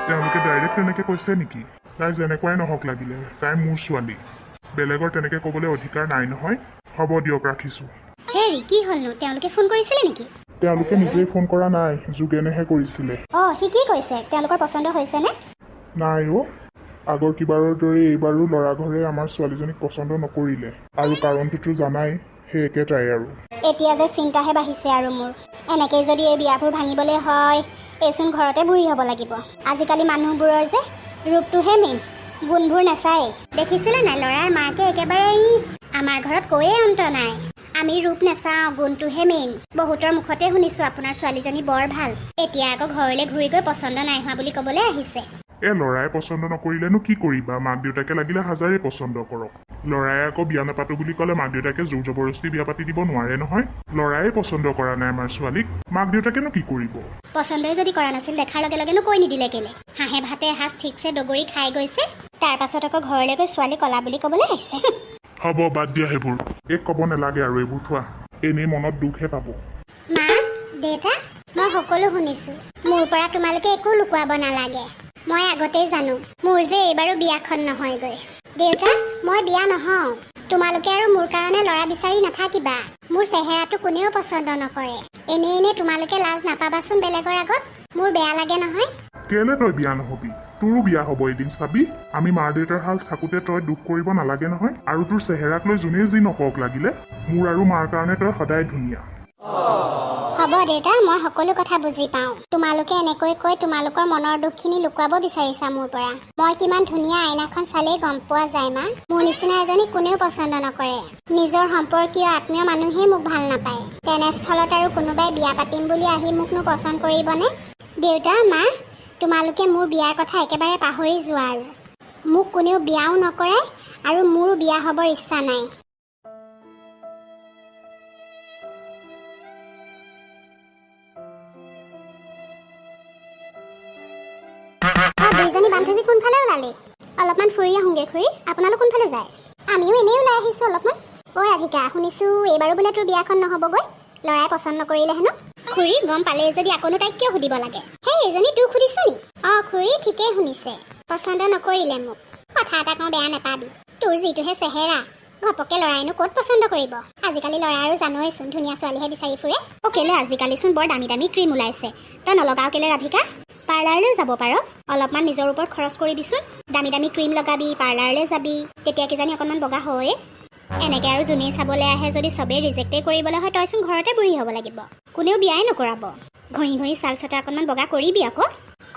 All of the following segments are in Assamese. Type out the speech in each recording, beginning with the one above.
তেওঁলোকে ডাইৰেক্ট তেনেকৈ কৈছে নেকি? তাই যেনেকুৱাই নহওক লাগিলে, তাই মোৰ ছোৱালী। বেলেগৰ তেনেকৈ ক'বলৈ অধিকাৰ নাই নহয়। হ'ব দিয়ক, ৰাখিছোঁ। হেৰি কি হ'লনো? তেওঁলোকে ফোন কৰিছিলে নেকি? তেওঁলোকে নিজেই ফোন কৰা নাই, যোগেনেহে কৰিছিলে। সি কি কৈছে? তেওঁলোকৰ পচন্দ হৈছেনে? নাই আগৰ কিবাৰৰ দৰে এইবাৰো ল'ৰা ঘৰে আমাৰ ছোৱালীজনীক পচন্দ নকৰিলে। আৰু কাৰণটোতো জানাই, সেই একেটাই আৰু। এতিয়া যে চিন্তাহে বাঢ়িছে আৰু মোৰ। এনেকেই যদি এই বিয়াবোৰ ভাঙিবলৈ হয়, এইচোন ঘৰতে বুঢ়ী হ'ব লাগিব। আজিকালি মানুহবোৰৰ যে ৰূপটোহে মেইন, গুণবোৰ নাচায়। দেখিছিলে নাই, ল'ৰাৰ মাকে একেবাৰে আমাৰ ঘৰত কৈয়ে অন্ত নাই। আমি ৰূপ নাচাওঁ, গুণটোহে মেইন। বহুতৰ মুখতে শুনিছোঁ আপোনাৰ ছোৱালীজনী বৰ ভাল। এতিয়া আকৌ ঘৰলৈ ঘূৰি গৈ পচন্দ নাই হোৱা বুলি ক'বলৈ আহিছে। ল'ৰাই পচন্দ নকৰিলেনো কি কৰিবা? মাক দেউতাকে লাগিলে হাজাৰেই পচন্দ কৰক। ল'ৰাই আকৌ বিয়া নাপাতো বুলি ক'লে মাক দেউতাকে জোৰ জবৰদস্তি বিয়া পাতি দিব নোৱাৰে নহয়। ল'ৰাই পচন্দ কৰা নাই আমাৰ ছোৱালীক, মাক দেউতাকেনো কি কৰিব? পচন্দই যদি কৰা নাছিল, দেখাৰ লগে লগেনো কৈ নিদিলে কেলে? হাঁহে ভাতে এসাঁজ ঠিকছে দগৰি খাই গৈছে, তাৰ পাছত আকৌ ঘৰলৈ গৈ ছোৱালী কলা বুলি ক'বলৈ আহিছে। হ'ব, বাদ দিয়া সেইবোৰ। ক'ব নালাগে আৰু এইবোৰ থোৱা। এনেই মনত দুখহে পাব। মা, দেউতা, মই সকলো শুনিছোঁ। মোৰ পৰা তোমালোকে একো লুকুৱাব নালাগে। মই আগতেই জানো মোৰ যে এইবাৰো বিয়াখন নহয়গৈ। দেউতা, মই বিয়া নহওঁ। তোমালোকে আৰু মোৰ কাৰণে ল'ৰা বিচাৰি নাথাকিবা। মোৰ চেহেৰাটো কোনেও পচন্দ নকৰে। এনেই তোমালোকে লাজ নাপাবাচোন বেলেগৰ আগত। মোৰ বেয়া লাগে নহয়। কেলে তই বিয়া নহবি? তোৰো বিয়া হ'ব এদিন, চাবি। আমি মাৰ দেউতাৰ হাল থাকোঁতে তই দুখ কৰিব নালাগে নহয়। আৰু তোৰ চেহেৰাক লৈ যোনে যি নকওক লাগিলে, মোৰ আৰু মাৰ কাৰণে তই সদায় ধুনীয়া। হ'ব দেউতা, মই সকলো কথা বুজি পাওঁ। তোমালোকে এনেকৈ কৈ তোমালোকৰ মনৰ দুখখিনি লুকুৱাব বিচাৰিছা মোৰ পৰা। মই কিমান ধুনীয়া আইনাখন চালেই গম পোৱা যায় মা। মোৰ নিচিনা এজনী কোনেও পচন্দ নকৰে। নিজৰ সম্পৰ্কীয় আত্মীয় মানুহেই মোক ভাল নাপায়। তেনেস্থলত আৰু কোনোবাই বিয়া পাতিম বুলি আহি মোকনো পচন্দ কৰিবনে? দেউতা, মা, তোমালোকে মোৰ বিয়াৰ কথা একেবাৰে পাহৰি যোৱা আৰু। মোক কোনেও বিয়াও নকৰে আৰু মোৰো বিয়া হ'বৰ ইচ্ছা নাই। দুইজনী বান্ধৱী কোনফালে ওলালি? অলপমান ফুৰি আহোঁগে খুৰী। আপোনালোক কোনফালে যায়? আমিও এনেই ওলাই আহিছোঁ অলপমান। ৰাধিকা, শুনিছোঁ এইবাৰো বোলে তোৰ বিয়াখন নহ'বগৈ। ল'ৰাই পচন্দ নকৰিলে হেনো। খুৰী, গম পালেই যদি আকৌনো তাইক কিয় সুধিব লাগে? সেই এজনী তোক সুধিছোঁ নি? খুৰী ঠিকেই শুনিছে। পচন্দ নকৰিলে মোক। কথা এটা কওঁ, বেয়া নাপাবি। তোৰ যিটোহে চেহেৰা, ঘপককে ল'ৰাইনো ক'ত পচন্দ কৰিব? আজিকালি ল'ৰা আৰু জানৈচোন ধুনীয়া ছোৱালীহে বিচাৰি ফুৰে। কেলে আজিকালিচোন বৰ দামী দামী ক্ৰীম ওলাইছে। তই নলগাও কেলে ৰাধিকা? পাৰ্লাৰলৈ যাব পাৰ। অলপমান নিজৰ ওপৰত খৰচ কৰিবিচোন। দামী দামী ক্ৰীম লগাবি, পাৰ্লাৰলৈ যাবি, তেতিয়া কিজানি অকণমান বগা হয়। এনেকৈ আৰু যোনেই চাবলৈ আহে যদি চবেই ৰিজেক্টেই কৰিবলৈ হয়, তইচোন ঘৰতে বুঢ়ী হ'ব লাগিব। কোনেও বিয়াই নকৰাব। ঘঁহি ঘঁহি চাল চটা অকণমান বগা কৰিবি আকৌ।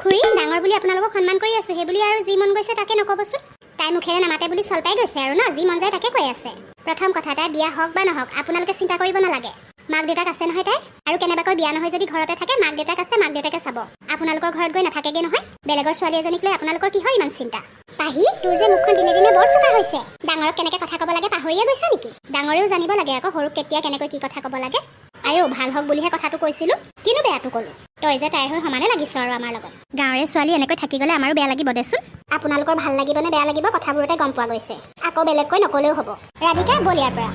খুৰী, ডাঙৰ বুলি আপোনালোকক সন্মান কৰি আছোঁ, সেই বুলি আৰু যি মন গৈছে তাকে নক'বচোন। তাই মুখেৰে নামাতে বুলি চলপাই গৈছে আৰু ন, যি মন যায় তাকে কৈ আছে। প্ৰথম কথা, তাই বিয়া হওক বা নহওক আপোনালোকে চিন্তা কৰিব নালাগে। মাক দেউতাক আছে নহয় তাই। আৰু কেনেবাকৈ বিয়া নহয় যদি ঘৰতে থাকে, মাক দেউতাক আছে, মাক দেউতাকে চাব। আপোনালোকৰ ঘৰত গৈ নাথাকেগে নহয়। বেলেগৰ ছোৱালী এজনীক লৈ আপোনালোকৰ কিহৰ ইমান চিন্তা? পাহি, তোৰ যে মুখখন দিনে দিনে বৰ চোকা হৈছে। ডাঙৰক কেনেকৈ কথা ক'ব লাগে পাহৰিয়ে গৈছ নেকি? ডাঙৰেও জানিব লাগে আকৌ সৰুক কেতিয়া কেনেকৈ কি কথা ক'ব লাগে। আইও, ভাল হওক বুলিহে কথাটো কৈছিলোঁ, কিনো বেয়াটো ক'লো? তই যে তাইৰ হৈ সমানে লাগিছ আৰু আমাৰ লগত। গাঁৱৰে ছোৱালী এনেকৈ থাকি গ'লে আমাৰো বেয়া লাগিব দেচোন। আপোনালোকৰ ভাল লাগিব নে বেয়া লাগিব কথাবোৰতে গম পোৱা গৈছে। আকৌ বেলেগকৈ নক'লেও হ'ব। ৰাধিকা, বল ইয়াৰ পৰা।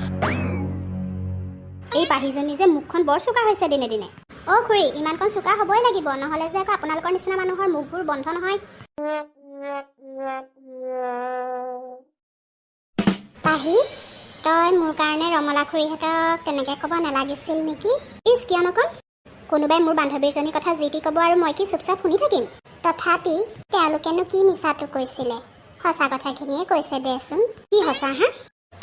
এই পাহিজনীৰ যে মুখখন বৰ চোকা হৈছে দিনে দিনে। খুৰী, ইমানকণ চোকা হ'বই লাগিব, নহ'লে যে আকৌ আপোনালোকৰ নিচিনা মানুহৰ মুখবোৰ বন্ধ নহয়। পাহি, তই মোৰ কাৰণে ৰমলা খুৰীহঁতক তেনেকৈ ক'ব নালাগিছিল নেকি? কিয় নকম? কোনোবাই মোৰ বান্ধৱীজনীৰ কথা যি টি ক'ব আৰু মই কি চুপচাপ শুনি থাকিম? তথাপি তেওঁলোকেনো কি মিছাটো কৈছিলে? সঁচা কথাখিনিয়ে কৈছে দেচোন। কি সঁচা হা?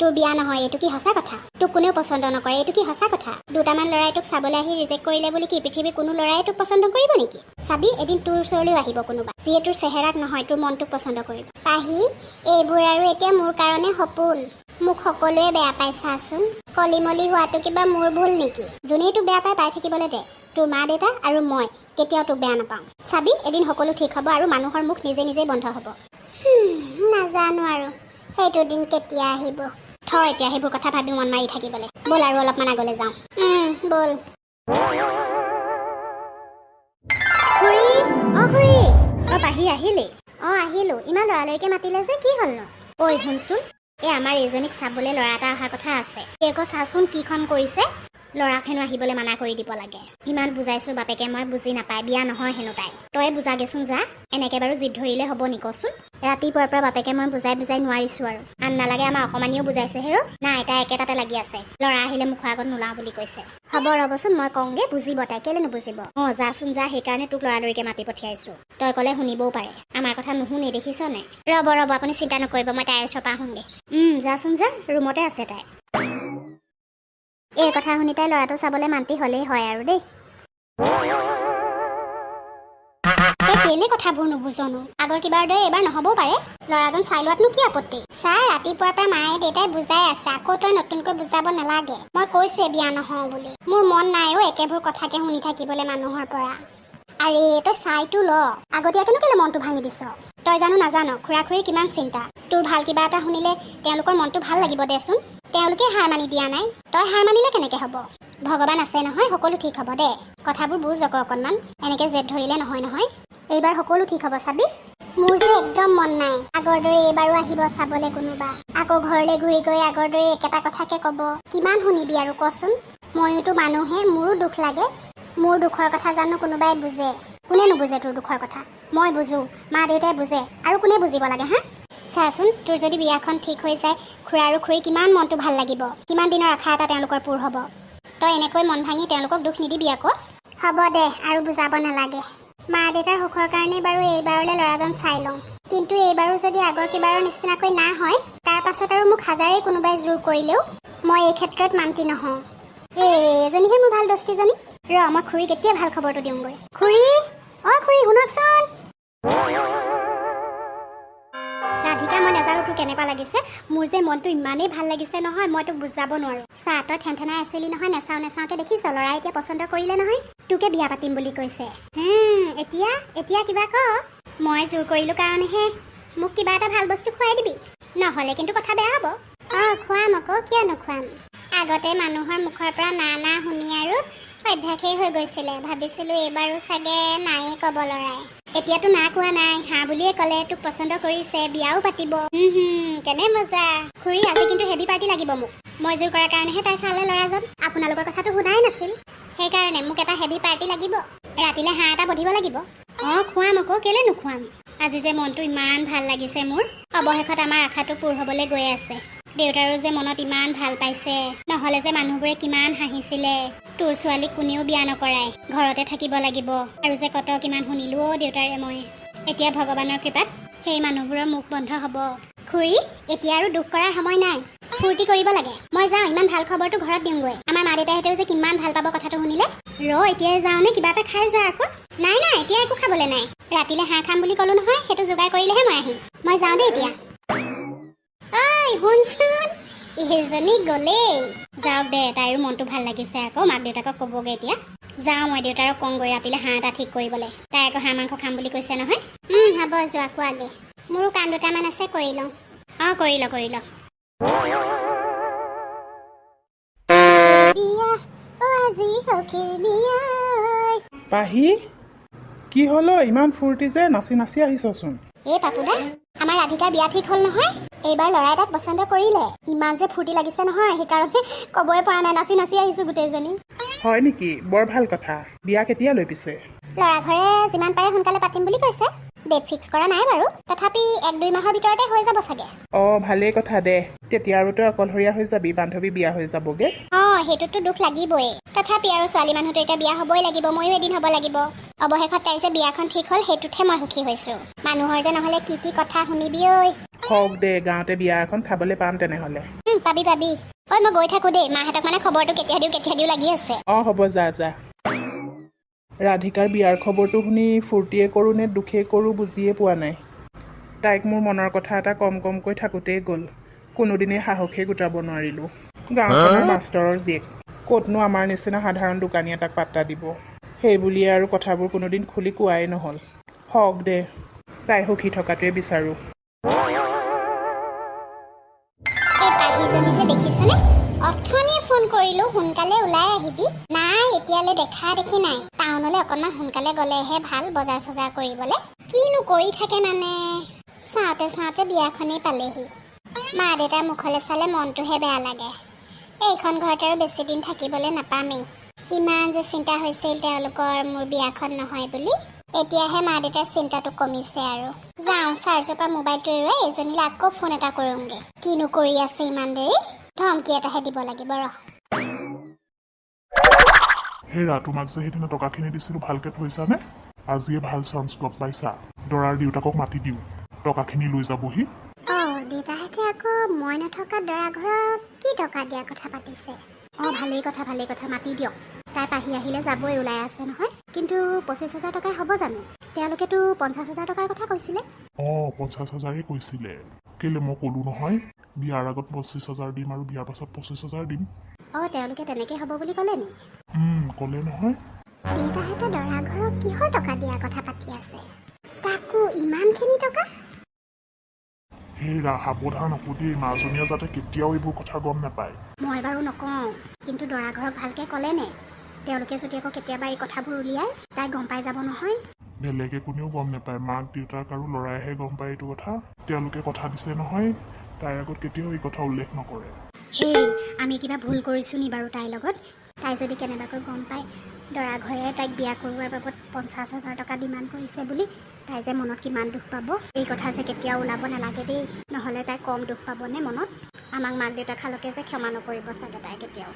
তোৰ বিয়া নহয়, এইটো কি সঁচা কথা? তোক কোনেও পচন্দ নকৰে, এইটো কি সঁচা কথা? দুটামান ল'ৰাই তোক চাবলৈ আহি ৰিজেক্ট কৰিলে বুলি কি পৃথিৱীৰ কোনো ল'ৰাই তোক পচন্দ কৰিব নেকি? চাবি, এদিন তোৰ ওচৰলৈও আহিব কোনোবা, যিয়ে তোৰ চেহেৰাক নহয় তোৰ মনটোক পচন্দ কৰিব। পাহি, এইবোৰ আৰু এতিয়া মোৰ কাৰণে সপোন। মোক সকলোৱে বেয়া পাই চাচোন। কলিমলি হোৱাটো কিবা মোৰ ভুল নেকি? যোনেই তোক বেয়া পাই থাকিবলৈ দে। তোৰ মা দেউতা আৰু মই কেতিয়াও তোক বেয়া নাপাওঁ। চাবি, এদিন সকলো ঠিক হ'ব আৰু মানুহৰ মুখ নিজে নিজেই বন্ধ হ'ব। নাজানো আৰু সেইটো দিন কেতিয়া আহিব। থ এতিয়া সেইবোৰ কথা ভাবি মন মাৰি থাকিবলৈ। ব'ল আৰু অলপমান আগলৈ যাওঁ। ব'ল। খুৰী, খুৰী। পাহি আহিলি? আহিলোঁ। ইমান লৰালৰিকৈ মাতিলে যে, কি হ'লনো? শুনচোন, আমাৰ এইজনীক চাবলৈ ল'ৰা এটা অহা কথা আছে। আকৌ চাচোন কিখন কৰিছে। ল'ৰাক হেনো আহিবলৈ মানা কৰি দিব লাগে। ইমান বুজাইছোঁ বাপেকে মই বুজি নাপায়, বিয়া নহয় হেনো তাই। তই বুজাগেচোন যা, এনেকৈ বাৰু জিদ ধৰিলে হ'ব নি কচোন? ৰাতিপুৱাৰ পৰা বাপেকে মই বুজাই নোৱাৰিছোঁ আৰু। আন নালাগে আমাৰ অকণমানিও বুজাইছে হেৰ নাই, তাই একেটাতে লাগি আছে। ল'ৰা আহিলে মুখৰ আগত নোলাওঁ বুলি কৈছে। হ'ব ৰ'বচোন, মই কওঁগে, বুজিব তাই, কেলে নুবুজিব? যাচোন যা, সেইকাৰণে তোক লৰালৰিকে মাতি পঠিয়াইছোঁ। তই ক'লে শুনিবও পাৰে, আমাৰ কথা নুশুনে দেখিছ নে? ৰ'ব আপুনি চিন্তা নকৰিব, মই তাইৰ ওচৰৰ পৰা আহোঁগে। যাচোন যা, ৰুমতে আছে তাই। এই কথা শুনি তাই ল'ৰাটো চাবলৈ মান্তি হ'লেই হয় আৰু দেই। তই কেলে কথাবোৰ নুবুজনো? আগৰ কিবাৰ দৰে এইবাৰ নহ'বও পাৰে। ল'ৰাজন চাই লোৱাতনো কি আপত্তি? ছাৰ, ৰাতিপুৱাৰ পৰা মায়ে দেউতাই বুজাই আছে, আকৌ তই নতুনকৈ বুজাব নালাগে। মই কৈছোৱে বিয়া নহওঁ বুলি। মোৰ মন নাই একেবোৰ কথাকে শুনি থাকিবলৈ মানুহৰ পৰা। আৰে তই চাইটো ল, আগতীয়াকেনো কেলে মনটো ভাঙি দিছ? তই জানো নাজান খুৰা খুৰীৰ কিমান চিন্তা? তোৰ ভাল কিবা এটা শুনিলে তেওঁলোকৰ মনটো ভাল লাগিব দেচোন। তেওঁলোকে হাৰ মানি দিয়া নাই, তই হাৰ মানিলে কেনেকে হ'ব? ভগৱান আছে নহয়, সকলো ঠিক হ'ব দে। কথাবোৰ বুজ আকৌ অকণমান, এনেকে জেদ ধৰিলে নহয়। এইবাৰ সকলো ঠিক হ'ব চাবি। মোৰ যে একদম মন নাই আগৰ দৰে এইবাৰো আহিব চাবলৈ কোনোবা। আকৌ ঘৰলৈ ঘূৰি গৈ আগৰ দৰে একেটা কথাকে ক'ব। কিমান শুনিবি আৰু কচোন? ময়োতো মানুহে, মোৰো দুখ লাগে। মোৰ দুখৰ কথা জানো কোনোবাই বুজে? কোনে নুবুজে তোৰ দুখৰ কথা? মই বুজো, মা দেউতাই বুজে, আৰু কোনে বুজিব লাগে হা? চাচোন, তোৰ যদি বিয়াখন ঠিক হৈ যায়, খুৰা আৰু খুৰী কিমান মনটো ভাল লাগিব, কিমান দিনৰ আশা এটা তেওঁলোকৰ পূৰ হ'ব। তই এনেকৈ মন ভাঙি তেওঁলোকক দুখ নিদিবি আকৌ। হ'ব দে, আৰু বুজাব নালাগে। মা দেউতাৰ সুখৰ কাৰণে বাৰু এইবাৰলৈ ল'ৰাজন চাই লওঁ, কিন্তু এইবাৰো যদি আগৰ কিবাৰৰ নিচিনাকৈ না হয়, তাৰ পাছত আৰু মোক হাজাৰেই কোনোবাই জোৰ কৰিলেও মই এই ক্ষেত্ৰত মান্তি নহওঁ। এজনীহে মোৰ ভাল দস্তিজনী। মই খুৰীক এতিয়া ভাল খবৰটো দিওঁগৈ। খুৰী, খুৰী শুনকচোন। ৰাধিকা, মই নাজানো তোৰ কেনেকুৱা লাগিছে, মোৰ যে মনটো ইমানেই ভাল লাগিছে নহয়, মই তোক বুজাব নোৱাৰো। চা, তই ঠেনঠেনাই আছিলি নহয়, নেচাওঁতে দেখিছ ল'ৰাই এতিয়া পচন্দ কৰিলে নহয়, তোকে বিয়া পাতিম বুলি কৈছে। এতিয়া কিবা ক? মই জোৰ কৰিলো কাৰণেহে। মোক কিবা এটা ভাল বস্তু খুৱাই দিবি, নহ'লে কিন্তু কথা বেয়া হ'ব। খুৱাম আকৌ, কিয় নোখুৱাম? আগতে মানুহৰ মুখৰ পৰা না শুনি আৰু অভ্যাসেই হৈ গৈছিলে। ভাবিছিলো এইবাৰো চাগে নায়েই ক'ব ল'ৰাই। এতিয়াতো না কোৱা নাই, হাঁ বুলিয়ে ক'লে, তোক পচন্দ কৰিছে, বিয়াও পাতিব। কেনে মজা। খুৰী, আজি কিন্তু হেভি পাৰ্টি লাগিব মোক। মই জোৰ কৰাৰ কাৰণেহে তাই চালে ল'ৰাজন। আপোনালোকৰ কথাটো শুনাই নাছিল, সেইকাৰণে মোক এটা হেভি পাৰ্টি লাগিব। ৰাতিলে হাঁহ এটা বধিব লাগিব। খুৱাম আকৌ, কেলে নোখুৱাম? আজি যে মনটো ইমান ভাল লাগিছে মোৰ। অৱশেষত আমাৰ আশাটো পূৰ হ'বলৈ গৈ আছে। দেউতাৰো যে মনত ইমান ভাল পাইছে, নহ'লে যে মানুহবোৰে কিমান হাঁহিছিলে। তোৰ ছোৱালীক কোনেও বিয়া নকৰাই, ঘৰতে থাকিব লাগিব, আৰু যে কত কিমান শুনিলো দেউতাৰে মই। এতিয়া ভগৱানৰ কৃপাত সেই মানুহবোৰৰ মুখ বন্ধ হ'ব। খুৰী, এতিয়া আৰু দুখ কৰাৰ সময় নাই, ফূৰ্তি কৰিব লাগে। মই যাওঁ, ইমান ভাল খবৰটো ঘৰত দিওঁগৈ। আমাৰ মা দেউতাহঁতেও যে কিমান ভাল পাব কথাটো শুনিলে। এতিয়াই যাওঁ নে কিবা এটা খাই যা আকৌ? নাই, এতিয়া একো খাবলৈ নাই। ৰাতিলে হাঁহ খাম বুলি ক'লো নহয়, সেইটো যোগাৰ কৰিলেহে মই আহিম। মই যাওঁ দেই এতিয়া। শুনচোন, এইজনী গ'লেই। যাওক দে, তাইৰো মনটো ভাল লাগিছে আকৌ, মাক দেউতাকক ক'বগৈ এতিয়া। যাওঁ, মই দেউতাৰক কওঁগৈ ৰাতিলে হাঁহ এটা ঠিক কৰিবলৈ। তাই আকৌ হাঁহ মাংস খাম বুলি কৈছে নহয়। হ'ব, যোৱা কোৱাগে। মোৰো কাম দুটামান আছে, কৰি লওঁ। কৰি ল। পাহি, কি হ'ল? ইমান ফূৰ্তি যে, নাচি আহিছচোন। পাপুদা, আমাৰ ৰাধিকাৰ বিয়া ঠিক হ'ল নহয়। এইবাৰ ল'ৰা এটাক পচন্দ কৰিলে। ইমান যে ফূৰ্তি লাগিছে নহয়, সেইকাৰণে ক'বই পৰা নাই, নাচি আহিছো গোটেইজনী। হয় নেকি? বৰ ভাল কথা। বিয়া কেতিয়ালৈ পিছে? ল'ৰা ঘৰে যিমান পাৰে সোনকালে পাতিম বুলি কৈছে। ডেট ফিক্স কৰা নাই বাৰু, তথাপি 1-2 মাহৰ ভিতৰতে হৈ যাব চাগে। ভালেই কথা দে। তেতিয়া আৰু তই অকলশৰীয়া হৈ যাবি, বান্ধৱী বিয়া হৈ যাবগে। সেইটোতো দুখ লাগিবই, তথাপি আৰু ছোৱালী মানুহতো এতিয়া বিয়া হ'বই লাগিব, ময়ো এদিন হ'ব লাগিব। অৱশেষত তাই যে বিয়াখন ঠিক হ'ল, সেইটোতহে মই সুখী হৈছো। মানুহৰ যে নহ'লে কি কথা শুনিবি ঐ। হওক দে, গাঁৱতে বিয়া এখন খাবলৈ পাম তেনেহ'লে। পাবি। মই গৈ থাকো দেই, মাহঁতক মানে খবৰটো কেতিয়া দিওঁ লাগি আছে। হ'ব, যা। ৰাধিকাৰ বিয়াৰ খবৰটো শুনি ফূৰ্তিয়ে কৰোঁ নে দুখেই কৰোঁ বুজিয়ে পোৱা নাই। তাইক মোৰ মনৰ কথা এটা কমকৈ থাকোঁতেই গ'ল। কোনোদিনেই সাহসেই গোটাব নোৱাৰিলোঁ। গাঁওখনৰ মাষ্টৰৰ জীয়েক, ক'তনো আমাৰ নিচিনা সাধাৰণ দোকানী এটাক পাত্তা দিব। সেই বুলিয়ে আৰু কথাবোৰ কোনোদিন খুলি কোৱাই নহ'ল। হওক দে, তাই সুখী থকাটোৱে বিচাৰোঁ। দেখিছেনে? অথনিয়ে ফোন কৰিলো, সোনকালে ওলাই আহিবি। নাই, এতিয়ালৈ দেখা দেখি নাই। টাউনলৈ অকণমান সোনকালে গ'লেহে ভাল, বজাৰ চজাৰ কৰিবলৈ। কিনো কৰি থাকে মানে। চাওঁতে বিয়াখনেই পালেহি। মা দেউতাৰ মুখলৈ চালে মনটোহে বেয়া লাগে। এইখন ঘৰত আৰু বেছি দিন থাকিবলৈ নাপামেই। ইমান যে চিন্তা হৈছিল তেওঁলোকৰ মোৰ বিয়াখন নহয় বুলি, এতিয়াহে মা দেউতাৰ চিন্তাটো কমিছে আৰু। যাওঁ চাৰ্জৰ পৰা মোবাইলটো এৰুৱাই এজনীলৈ আকৌ ফোন এটা কৰোঁগে। কিনো কৰি আছে ইমান দেৰি, ধমকি এটাহে দিব লাগিব ৰহ। হেৰা, তোমাক যে সেইদিনা টকাখিনি দিছিলোঁ ভালকে থৈছানে? আজিয়ে ভাল চান্স গম পাইছা। দৰাৰ দেউতাকক মাতি দিওঁ, টকাখিনি লৈ যাবহি। দেউতাহঁতে আকৌ মই নথকা দৰা ঘৰত কি টকা দিয়া কথা পাতিছে? ভালেই কথা মাতি দিয়ক। তাই পাহি আহিলে যাবই ওলাই আছে নহয়। কিন্তু 25,000 টকাই হ'ব জানো? তেওঁলোকেতো 50,000 টকাৰ কথা কৈছিলে। 50,000 কৈছিলে। কেলে মই ক'লো নহয়, বিয়াৰ আগত 25,000 দিম আৰু বিয়াৰ পাছত 25,000 দিম। তেওঁলোকে তেনেকে হ'ব বুলি ক'লে নি? ক'লে নহয়। দেউতাহঁতে দৰা ঘৰত কিহৰ টকা দিয়া কথা পাতি আছে? তাকো ইমানখিনি টকা? হেৰা, সাৱধান আকৌ দেই, মাজনীয়া যাতে কেতিয়াও এইবোৰ কথা গম নাপায়। মই বাৰু নকওঁ, কিন্তু দৰা ঘৰক ভালকে ক'লে নে? তেওঁলোকে যদি আকৌ কেতিয়াবা এই কথাবোৰ উলিয়াই, তাই গম পাই যাব নহয়। বেলেগে কোনেও গম নাপায়, মাক দেউতাক আৰু ল'ৰাইহে গম পায় এইটো কথা। তেওঁলোকে কথা দিছে নহয়, তাইৰ আগত কেতিয়াও এই কথা উল্লেখ নকৰে। আমি কিবা ভুল কৰিছোঁ নি বাৰু তাইৰ লগত? তাই যদি কেনেবাকৈ গম পায় দৰা ঘৰে তাইক বিয়া কৰোৱাৰ বাবদ 50,000 টকা ডিমাণ্ড কৰিছে বুলি, তাই যে মনত কিমান দুখ পাব। এই কথা যে কেতিয়াও ওলাব নালাগে দেই, নহ'লে তাই কম দুখ পাবনে মনত? আমাক মাক দেউতাকালকে যে ক্ষমা নকৰিব চাগে তাই কেতিয়াও।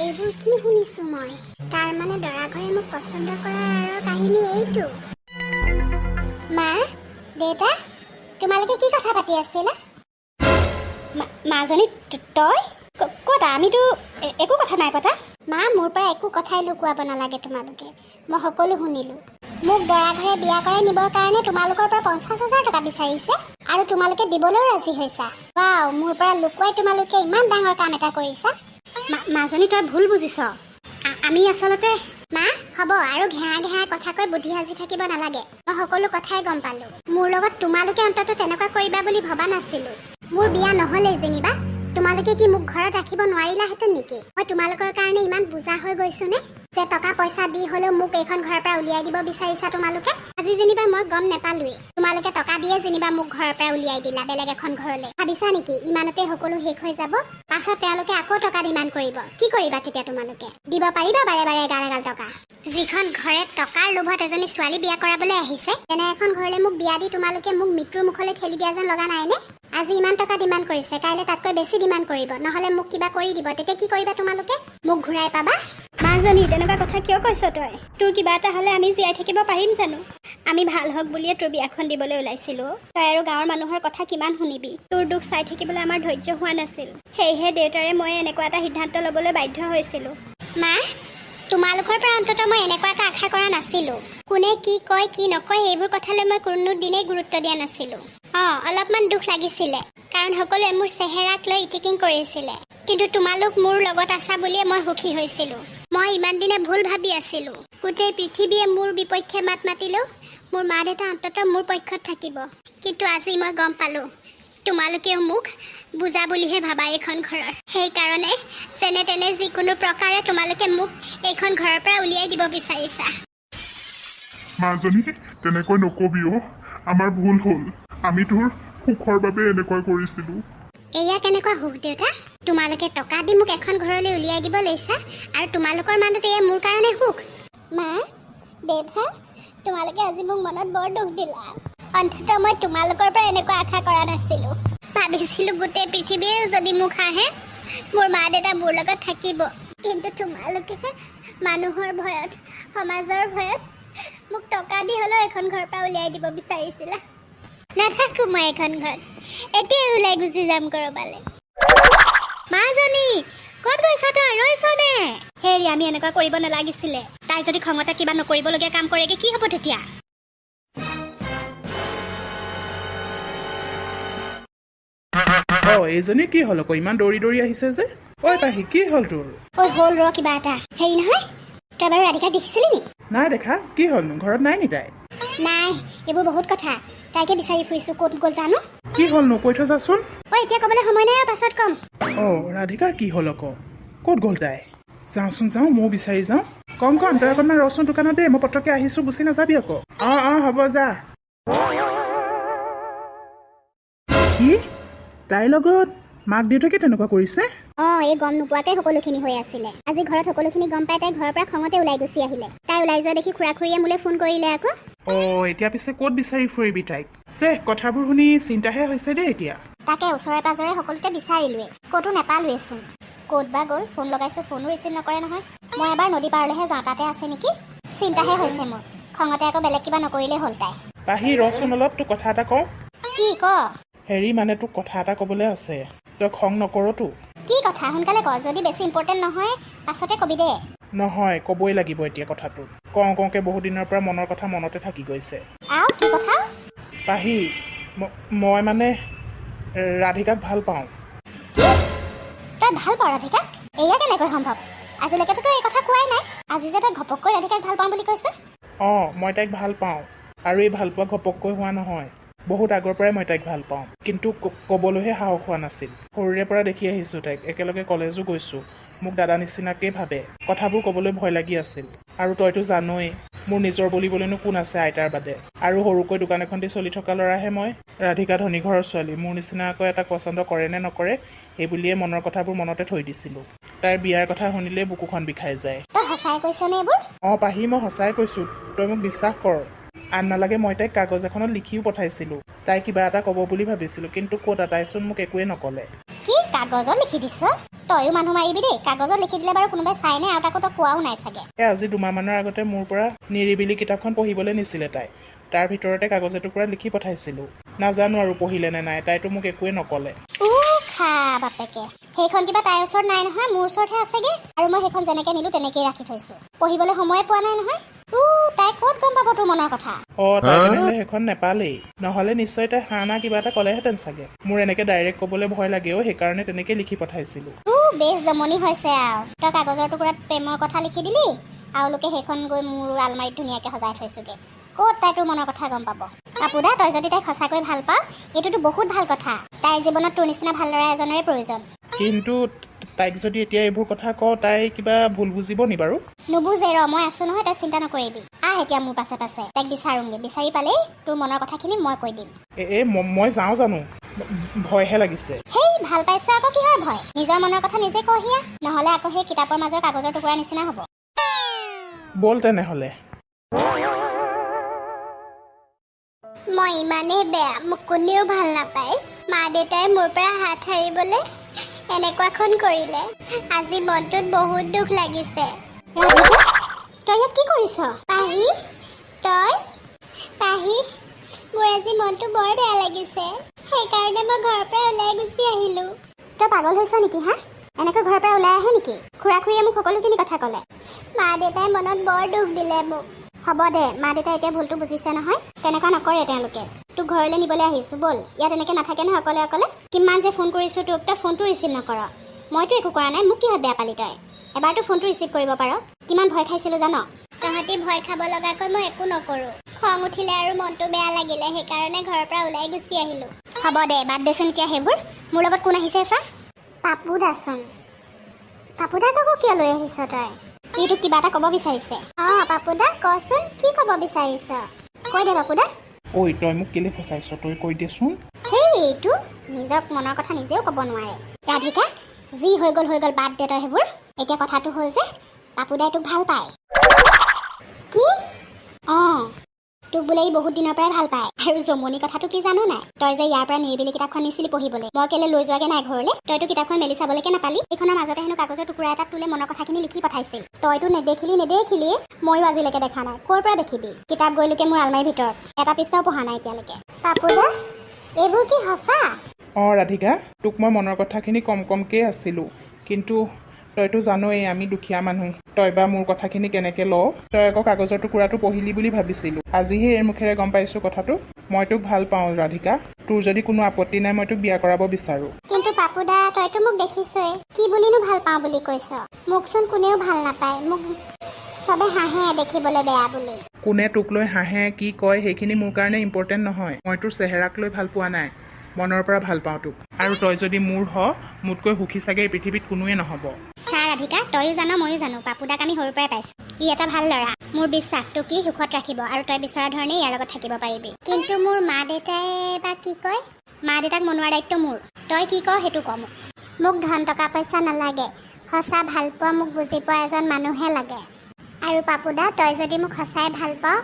এইবোৰ কি শুনিছোঁ মই? তাৰমানে দৰা ঘৰে মোক পচন্দ কৰাৰ কাহিনী এইটো। মা, দেউতা, তোমালোকে কি কথা পাতি আছিলা? মাজনী, তই ক'তা? আমিতো একো কথা নাই পতা। মা, মোৰ পৰা একো কথাই লুকুৱাব নালাগে তোমালোকে, মই সকলো শুনিলোঁ। মোক দৰা ঘৰে বিয়া কৰাই নিবৰ কাৰণে তোমালোকৰ পৰা 50,000 টকা বিচাৰিছে আৰু তোমালোকে দিবলৈও ৰাজি হৈছা। মোৰ পৰা লুকুৱাই তোমালোকে ইমান ডাঙৰ কাম এটা কৰিছা। মাজনী, তই ভুল বুজিছ। আমি আচলতে মা, হ'ব আৰু ঘেঁহাই কথা কৈ বুদ্ধি সাজি থাকিব নালাগে। মই সকলো কথাই গম পালোঁ। মোৰ লগত তোমালোকে অন্ততঃ তেনেকুৱা কৰিবা বুলি ভবা নাছিলোঁ। মোৰ বিয়া নহ'লেই যেনিবা তোমালোকে কি মোক ঘৰত ৰাখিব নোৱাৰিলাহেঁতেন নেকি? মই তোমালোকৰ কাৰণে ইমান বুজা হৈ গৈছো নে যে টকা পইচা দি হ'লেও মোক এইখন ঘৰৰ পৰা উলিয়াই দিব বিচাৰিছা তোমালোকে? আজি যেনিবা মই গম নেপালোৱেই, তোমালোকে টকা দিয়ে যেনিবা মোক ঘৰৰ পৰা উলিয়াই দিলা বেলেগ এখন ঘৰলৈ। ভাবিছা নেকি ইমানতে সকলো শেষ হৈ যাব? পাছত তেওঁলোকে আকৌ টকা ডিমাণ্ড কৰিব, কি কৰিবা তেতিয়া? তোমালোকে দিব পাৰিবা বাৰে বাৰে এগাল এগাল টকা? যিখন ঘৰে টকাৰ লোভত এজনী ছোৱালী বিয়া কৰাবলৈ আহিছে, তেনে এখন ঘৰলৈ মোক বিয়া দি তোমালোকে মোক মৃত্যুৰ মুখলৈ ঠেলি দিয়া যেন লগা নাইনে? আজি ইমান টকা ডিমাণ্ড কৰিছে, কাইলৈ তাতকৈ বেছি ডিমাণ্ড কৰিব, নহ'লে মোক কিবা কৰি দিব। তেতিয়া কি কৰিবা তোমালোকে? মোক ঘূৰাই পাবা? মাজনী, তেনেকুৱা কথা কিয় কৈছ তই? তোৰ কিবা এটা হ'লে আমি জীয়াই থাকিব পাৰিম জানো? আমি ভাল হওক বুলিয়ে তোৰ বিয়াখন দিবলৈ ওলাইছিলো। তই আৰু গাঁৱৰ মানুহৰ কথা কিমান শুনিবি? তোৰ দুখ চাই থাকিবলৈ আমাৰ ধৈৰ্য হোৱা নাছিল। সেয়েহে দেউতাৰে মই এনেকুৱা এটা সিদ্ধান্ত ল'বলৈ বাধ্য হৈছিলোঁ। মা, তোমালোকৰ পৰা অন্ততঃ মই এনেকুৱা এটা আশা কৰা নাছিলোঁ। কোনে কি কয় কি নকয় এইবোৰ কথালৈ মই কোনো দিনেই গুৰুত্ব দিয়া নাছিলোঁ। অলপমান দুখ লাগিছিলে, কাৰণ সকলোৱে মোৰ চেহেৰাক লৈ ইটিকিং কৰিছিলে। কিন্তু তোমালোক মোৰ লগত আছা বুলিয়ে মই সুখী হৈছিলোঁ। মই ইমান দিনে ভুল ভাবি আছিলোঁ। গোটেই পৃথিৱীয়ে মোৰ বিপক্ষে মাত মাতিলেও মোৰ মা দেউতা অন্ততঃ মোৰ পক্ষত থাকিব। কিন্তু আজি মই গম পালোঁ তোমালোকেও মোক বুজা বুলিহে ভাবা এইখন ঘৰৰ। সেইকাৰণে যেনে তেনে যিকোনো প্ৰকাৰে তোমালোকে মোক এইখন ঘৰৰ পৰা উলিয়াই দিব বিচাৰিছা। মাজনী, তেনেকৈ নকবি অ', আমাৰ ভুল হ'ল। আমি তোৰ সুখৰ বাবে এনেকৈ কৰিছিলোঁ। এয়া কেনেকুৱা সুখ দেউতা? তোমালোকে টকা দি মোক এখন ঘৰলৈ উলিয়াই দিব লৈছা আৰু তোমালোকৰ মাজত এয়া মোৰ কাৰণে সুখ? মা, দেউতা, তোমালোকে আজি মোক মনত বৰ দুখ দিলা। অন্ততঃ মই তোমালোকৰ পৰা এনেকুৱা আশা কৰা নাছিলোঁ। ভাবিছিলোঁ গোটেই পৃথিৱীয়ে যদি মোক হাঁহে, মোৰ মা দেউতা মোৰ লগত থাকিব। কিন্তু তোমালোকে মানুহৰ ভয়ত, সমাজৰ ভয়ত মোক টকা দি হ'লেও এখন ঘৰৰ পৰা উলিয়াই দিব বিচাৰিছিলা। নাথাকো মই এখন ঘৰত, এতিয়াই ওলাই গুচি যাম কৰবালে। মাজনী, ক'ত গৈছা তই? ৰৈছনে? হেৰি, আমি এনেকুৱা কৰিব নালাগিছিলে। তাই যদি খঙতে কিবা নকৰিবলগীয়া কাম কৰেগে কি হ'ব তেতিয়া? এইজনী কি হ'ল আকৌ ইমান দৌৰি দৌৰি আহিছে যে? ঐ পাহি, কি হ'ল তোৰ? হ'ল ৰ কিবা এটা। হেৰি নহয়, তই বাৰু ৰাধিকাক দেখিছিলি নি? নাই দেখা। কি হ'লনো? ঘৰত নাই নি তাই? নাই, এইবোৰ বহুত কথা। তাইকে বিচাৰি ফুৰিছো, ক'ত গ'ল জানো? কি হ'লনো? কৈ থৈ যাচোন। এতিয়া ক'বলৈ সময় নাই, পাছত ক'ম। ৰাধিকাৰ কি হ'ল আকৌ? ক'ত গ'ল তাই? যাওঁচোন, যাওঁ, ময়ো বিচাৰি যাওঁ। কম তই অকণমান ৰচোন দোকানত দেই, মই পটককৈ আহিছোঁ, গুচি নাযাবি আকৌ। হ'ব যা। কি? তাইৰ লগত মাক দেউতাকে তেনেকুৱা কৰিছে? এই গম নোপোৱাকৈ সকলোখিনি হৈ আছিলে। আজি ঘৰত সকলোখিনি গম পাই তাই ঘৰৰ পৰা খঙতে ওলাই গুচি আহিলে। তাই ওলাই যোৱা দেখি খুৰা খুৰীয়ে মোলৈ ফোন কৰিলে আকৌ। এতিয়া পিছে ক'ত বিচাৰি ফুৰিবি তাইক? কথাবোৰ শুনি চিন্তাহে হৈছে দেই এতিয়া। তাকে ওচৰে পাজৰে সকলোতে বিচাৰিলোৱে, ক'তো নেপালোৱেচোন। ক'ত বা গ'ল, ফোন লগাইছোঁ ফোনো ৰিচিভ নকৰে নহয়। মই এবাৰ নদী পাৰলৈহে যাওঁ, তাতে আছে নেকি। চিন্তাহে হৈছে মোৰ। খঙতে আকৌ বেলেগ কিবা নকৰিলেই হ'ল তাই। পাহি ৰচোন অলপ, তোক কথা এটা কওঁ। কি ক? মানে তোক কথা এটা ক'বলৈ আছে। তই খং নকৰতো? কি কথা? সোনকালে ক, যদি বেছি ইম্পৰ্টেণ্ট নহয় পাছতে কবি দে। নহয়, ক'বই লাগিব এতিয়া কথাটো। কওঁকে বহুত দিনৰ পৰা মনৰ কথা মনতে থাকি গৈছে। কি কথা? পাহি, মই মানে ৰাধিকাক ভাল পাওঁ। কি? তই ভাল পাওঁ ৰাধিকাক? এয়া কেনেকৈ সম্ভৱ? আজিলৈকেতো তই এই কথা কোৱাই নাই। আজি যে তই ঘপককৈ ৰাধিকাক ভাল পাওঁ বুলি কৈছ? মই তাইক ভাল পাওঁ, আৰু এই ভাল পোৱা ঘপককৈ হোৱা নহয়। বহুত আগৰ পৰাই মই তাইক ভাল পাওঁ, কিন্তু ক'বলৈহে সাহস হোৱা নাছিল। সৰুৰে পৰা দেখি আহিছোঁ তাইক, একেলগে কলেজো গৈছোঁ। মোক দাদা নিচিনাকেই ভাবে। কথাবোৰ ক'বলৈ ভয় লাগি আছিল। আৰু তইতো জানই, মোৰ নিজৰ বুলিবলৈনো কোন আছে আইতাৰ বাদে। আৰু সৰুকৈ দোকান এখন দি চলি থকা ল'ৰাহে মই। ৰাধিকা ধনী ঘৰৰ ছোৱালী, মোৰ নিচিনা আকৌ এটা পচন্দ কৰে নে নকৰে এই বুলিয়ে মনৰ কথাবোৰ মনতে থৈ দিছিলোঁ। তাইৰ বিয়াৰ কথা শুনিলেই বুকুখন বিষাই যায়। তই সঁচাই কৈছনে এইবোৰ? পাহি, মই সঁচাই কৈছোঁ, তই মোক বিশ্বাস কৰ। আন নালাগে, মই তাইক কাগজ এখনত লিখিও পঠাইছিলোঁ। তাই কিবা এটা ক'ব বুলি ভাবিছিলোঁ, কিন্তু ক'ত তাইচোন মোক একোৱে নক'লে। কি কাগজত লিখি দিছ? তয়ো মানুহ মাৰিবি দেই। কাগজত লিখি দিলে বাৰু কোনোবাই চাই নাই, আৰু তাকো তই কোৱাও নাই চাগে। আজি 2 মাহমানৰ আগতে মোৰ পৰা নিৰিবিলি কিতাপখন পঢ়িবলৈ নিছিলে তাই। তাৰ ভিতৰতে কাগজ এটুকুৰা লিখি পঠাইছিলোঁ। নাজানো আৰু পঢ়িলে নে নাই, তাইতো মোক একোৱে নক'লে। বাপেকে, সেইখন কিবা তাইৰ ওচৰত নাই নহয়, মোৰ ওচৰতহে আছেগে। আৰু মই সেইখন যেনেকে নিলো তেনেকেই ৰাখি থৈছো। পঢ়িবলৈ সময়ে পোৱা নাই নহয়। তাই ক'ত গম পাব তোৰ মনৰ কথা? তাই তেনেহ'লে সেইখন নেপালেই। নহ'লে নিশ্চয় তাই না কিবা এটা ক'লেহেঁতেন চাগে। মোৰ এনেকে ডাইৰেক্ট ক'বলৈ ভয় লাগেও, সেইকাৰণে তেনেকে লিখি পঠাইছিলোঁ। বেছ জমনি হৈছে আৰু। তই কাগজৰ টুকুৰাত প্ৰেমৰ কথা লিখি দিলি, আৰু লোকে সেইখন গৈ মোৰ আলমাৰীত ধুনীয়াকে সজাই থৈছোগে। ক'ত তাই তোৰ মনৰ কথা গম পাব? আপুদা, তই যদি তাইক সঁচাকৈ ভাল পাৱ, এইটোতো বহুত ভাল কথা। তাইৰ জীৱনত তোৰ নিচিনা ভাল ল'ৰা এজনৰে প্ৰয়োজন। কিন্তু তাইক যদি এতিয়া এইবোৰ কথা কওঁ, তাই কিবা ভুল বুজিব নি বাৰু? নুবুজে মই আছো নহয়, তই চিন্তা নকৰিবি। এতিয়া মোৰ পাছে পাছে তাইক বিচাৰোঁগে। বিচাৰি পালেই তোৰ মনৰ কথাখিনি মই কৈ দিম। মই যাওঁ জানো? ভয়হে লাগিছে। ভাল পাইছ আকৌ কিহৰ ভয়? নিজৰ মনৰ কথা নিজে কহিয়া, নহ'লে আকৌ সেই কিতাপৰ মাজৰ কাগজৰ টুকুৰা নিচিনা হ'ব। বল তেনেহ'লে। মই ইমানেই বেয়া, মোক কোনেও ভাল নাপায়। মা দেউতাই মোৰ পৰা হাত সাৰিবলৈ এনেকুৱাখন কৰিলে। আজি মনটোত বহুত দুখ লাগিছে। তই ইয়াত কি কৰিছ? পাহি, মোৰ আজি মনটো বৰ বেয়া লাগিছে। সেইকাৰণে মই ঘৰৰ পৰা ওলাই গুচি আহিলো। তই পাগল হৈছ নেকি? এনেকৈ ঘৰৰ পৰা ওলাই আহে নেকি? খুৰা খুৰীয়ে মোক সকলোখিনি কথা ক'লে। মা দেউতাই মনত বৰ দুখ দিলে মোক। হ'ব দে, মা দেউতাই এতিয়া ভুলটো বুজিছে নহয়। তেনেকুৱা নকৰে তেওঁলোকে। তোক ঘৰলৈ নিবলৈ আহিছোঁ, ব'ল। ইয়াত এনেকৈ নাথাকে নহয় অকলে অকলে। কিমান যে ফোন কৰিছোঁ তোক, তই ফোনটো ৰিচিভ নকৰ। মইতো একো কৰা নাই, মোক কিহত বেয়া পালি তই? এবাৰতো ফোনটো ৰিচিভ কৰিব পাৰ। কিমান ভয় খাইছিলোঁ জান? তহঁতি ভয় খাব লগাকৈ মই একো নকৰোঁ। খং উঠিলে আৰু মনটো বেয়া লাগিলে, সেইকাৰণে ঘৰৰ পৰা ওলাই গুচি আহিলোঁ। হ'ব দে, বাদ দেচোন এতিয়া সেইবোৰ। মোৰ লগত কোন আহিছে চা? পাপুদাচোন। পাপুদাক আকৌ কিয় লৈ আহিছ তই? ইটো কিবা এটা ক'ব বিচাৰিছে। পাপুদা, কচোন কি ক'ব বিচাৰিছ? কৈ দে পাপুদা। তই মোক কেলে ফচাইছ? তই কৈ দেচোন। এইটো নিজৰ মনৰ কথা নিজেও ক'ব নোৱাৰে। ৰাধিকা, যি হৈ গ'ল বাদ দে তই সেইবোৰ। এতিয়া কথাটো হ'ল যে পাপুদাই তোক ভাল পায়। কি? তোক বোলে ই বহুত দিনৰ পৰাই ভাল পায়। আৰু জমনি কথাটো কি জানো নাই? তই যে ইয়াৰ পৰা নিৰিবিলি কিতাপখন নিছিলি পঢ়িবলৈ, মই কেলে লৈ যোৱাগে নাই ঘৰলৈ? তইতো কিতাপখন মেলি চাবলৈকে নাপালি। এইখনৰ মাজতে হেনো কাগজৰ টুকুৰা এটাত তোলে মনৰ কথাখিনি লিখি পঠাইছিল। তইতো নেদেখিলিয়ে, ময়ো আজিলৈকে দেখা নাই। ক'ৰ পৰা দেখিবি? কিতাপ গৈলৈকে মোৰ আলমাৰীৰ ভিতৰত এটা পৃষ্ঠাও পঢ়া নাই এতিয়ালৈকে। পাপুদা, এইবোৰ কি সঁচা? ৰাধিকা, তোক মই মনৰ কথাখিনি কমকৈ আছিলোঁ, কিন্তু তইতো জানই আমি দুখীয়া মানুহ। তই বা মোৰ কথাখিনি কেনেকৈ লওঁ? তই আকৌ কাগজৰ টুকুৰাটো পঢ়িলি বুলি ভাবিছিলোঁ। আজিহে এই মুখেৰে গম পাইছোঁ কথাটো। মই তোক ভাল পাওঁ ৰাধিকা। তোৰ যদি কোনো আপত্তি নাই, মই তোক বিয়া কৰাব বিচাৰোঁ। কিন্তু পাপুদা, তইতো মোক দেখিছই, কি বুলিনো ভাল পাওঁ বুলি কৈছ? মোকচোন কোনেও ভাল নাপায়। মোক চবে হাঁহে দেখিবলৈ বেয়া বুলি। কোনে তোক লৈ হাঁহে কি কয় সেইখিনি মোৰ কাৰণে ইম্পৰ্টেণ্ট নহয়। মই তোৰ চেহেৰাক লৈ ভাল পোৱা নাই, মনৰ পৰা ভাল পাওঁ তোক। আৰু তই যদি মোৰ মোতকৈ সুখী চাগে এই পৃথিৱীত কোনোৱে নহ'ব। ৰাধিকা, তইও জান ময়ো জানো, পাপুদাক আমি সৰুৰ পৰাই পাইছোঁ। ই এটা ভাল ল'ৰা। মোৰ বিশ্বাস তোক সুখত ৰাখিব, আৰু তই বিচৰা ধৰণে ইয়াৰ লগত থাকিব পাৰিবি। কিন্তু মোৰ মা দেউতাই বা কি কয়? মা দেউতাক মনোৱাৰ দায়িত্ব মোৰ তই কি কৰ সেইটো ক মোক ধন টকা পইচা নালাগে সঁচা ভাল পোৱা মোক বুজি পোৱা এজন মানুহে লাগে আৰু পাপুদা তই যদি মোক সঁচাই ভাল পাৱ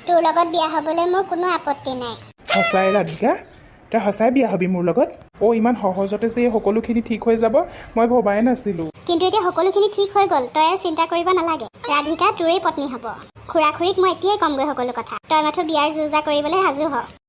তোৰ লগত বিয়া হ'বলৈ মোৰ কোনো আপত্তি নাই সঁচাই ৰাধিকা তই সঁচাই বিয়া হবি মোৰ লগত ইমান সহজতে যে এই সকলোখিনি ঠিক হৈ যাব মই ভবাই নাছিলোঁ কিন্তু এতিয়া সকলোখিনি ঠিক হৈ গ'ল তই আৰু চিন্তা কৰিব নালাগে ৰাধিকা তোৰেই পত্নী হ'ব খুৰা খুৰীক মই এতিয়াই কমগৈ সকলো কথা তই মাথো বিয়াৰ যো জা কৰিবলৈ সাজু হ